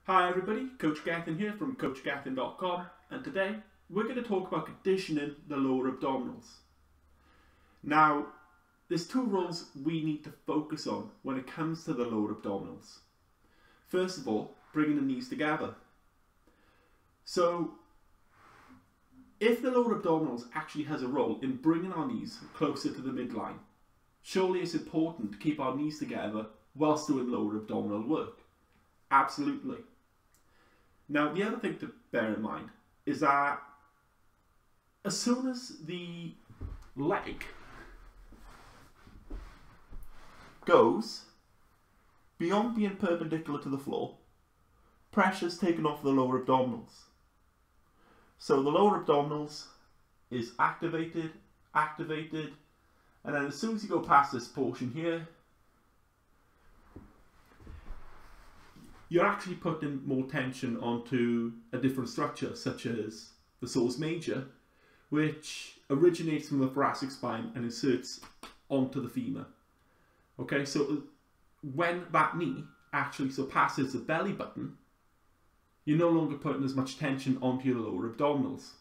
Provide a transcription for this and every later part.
Hi everybody, Coach Gethin here from CoachGethin.com, and today we're going to talk about conditioning the lower abdominals. Now, there's two roles we need to focus on when it comes to the lower abdominals. First of all, bringing the knees together. So, if the lower abdominals actually has a role in bringing our knees closer to the midline, surely it's important to keep our knees together whilst doing lower abdominal work. Absolutely. Now, the other thing to bear in mind is that as soon as the leg goes beyond being perpendicular to the floor, pressure is taken off the lower abdominals. So the lower abdominals is activated, and then as soon as you go past this portion here, you're actually putting more tension onto a different structure, such as the psoas major, which originates from the thoracic spine and inserts onto the femur. Okay, so when that knee actually surpasses the belly button, you're no longer putting as much tension onto your lower abdominals.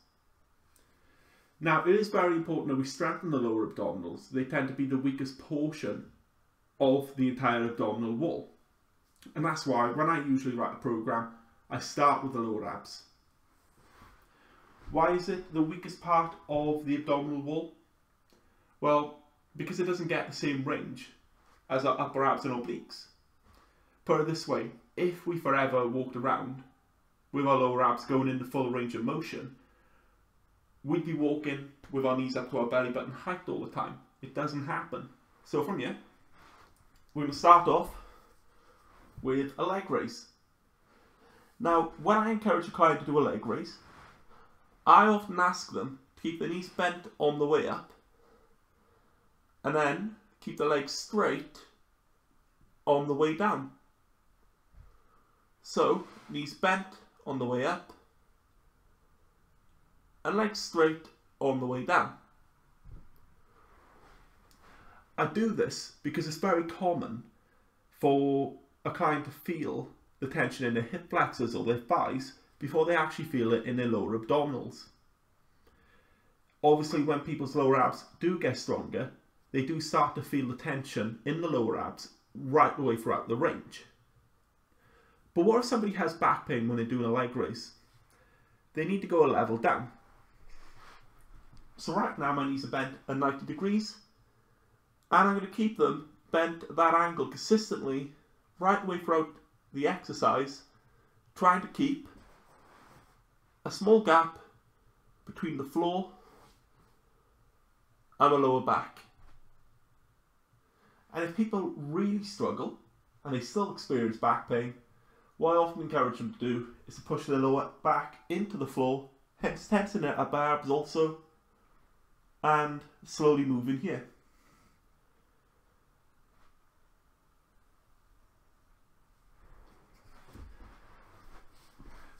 Now, it is very important that we strengthen the lower abdominals. They tend to be the weakest portion of the entire abdominal wall. And that's why when I usually write a program, I start with the lower abs. Why is it the weakest part of the abdominal wall? Well, because it doesn't get the same range as our upper abs and obliques. Put it this way, if we forever walked around with our lower abs going in the full range of motion, we'd be walking with our knees up to our belly button height all the time. It doesn't happen. So from here, we're going to start off with a leg raise. Now, when I encourage a client to do a leg raise, I often ask them to keep the knees bent on the way up and then keep the legs straight on the way down. So, knees bent on the way up and legs straight on the way down. I do this because it's very common for a client to feel the tension in their hip flexors or their thighs before they actually feel it in their lower abdominals. Obviously, when people's lower abs do get stronger, they do start to feel the tension in the lower abs right the way throughout the range. But what if somebody has back pain when they're doing a leg raise? They need to go a level down. So right now my knees are bent at 90 degrees, and I'm going to keep them bent at that angle consistently right the way throughout the exercise, trying to keep a small gap between the floor and the lower back. And if people really struggle and they still experience back pain, what I often encourage them to do is to push their lower back into the floor, hence tensing their upper abs also, and slowly move in here.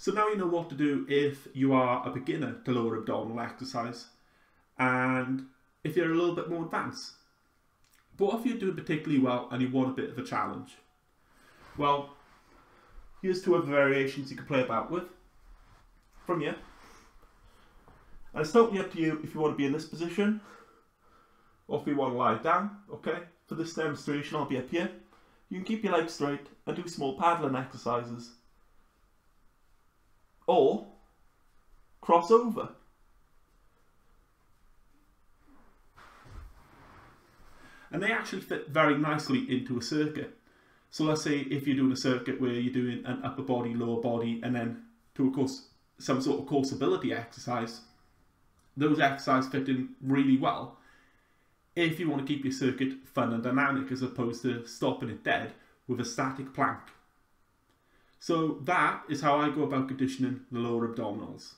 So now you know what to do if you are a beginner to lower abdominal exercise and if you're a little bit more advanced. But what if you're doing particularly well and you want a bit of a challenge? Well, here's two other variations you can play about with from here. And it's totally up to you if you want to be in this position or if you want to lie down, okay? For this demonstration, I'll be up here. You can keep your legs straight and do small paddling exercises. Or cross over. And they actually fit very nicely into a circuit. So let's say if you're doing a circuit where you're doing an upper body, lower body, and then to of course some sort of core stability exercise, those exercises fit in really well if you want to keep your circuit fun and dynamic as opposed to stopping it dead with a static plank. So that is how I go about conditioning the lower abdominals.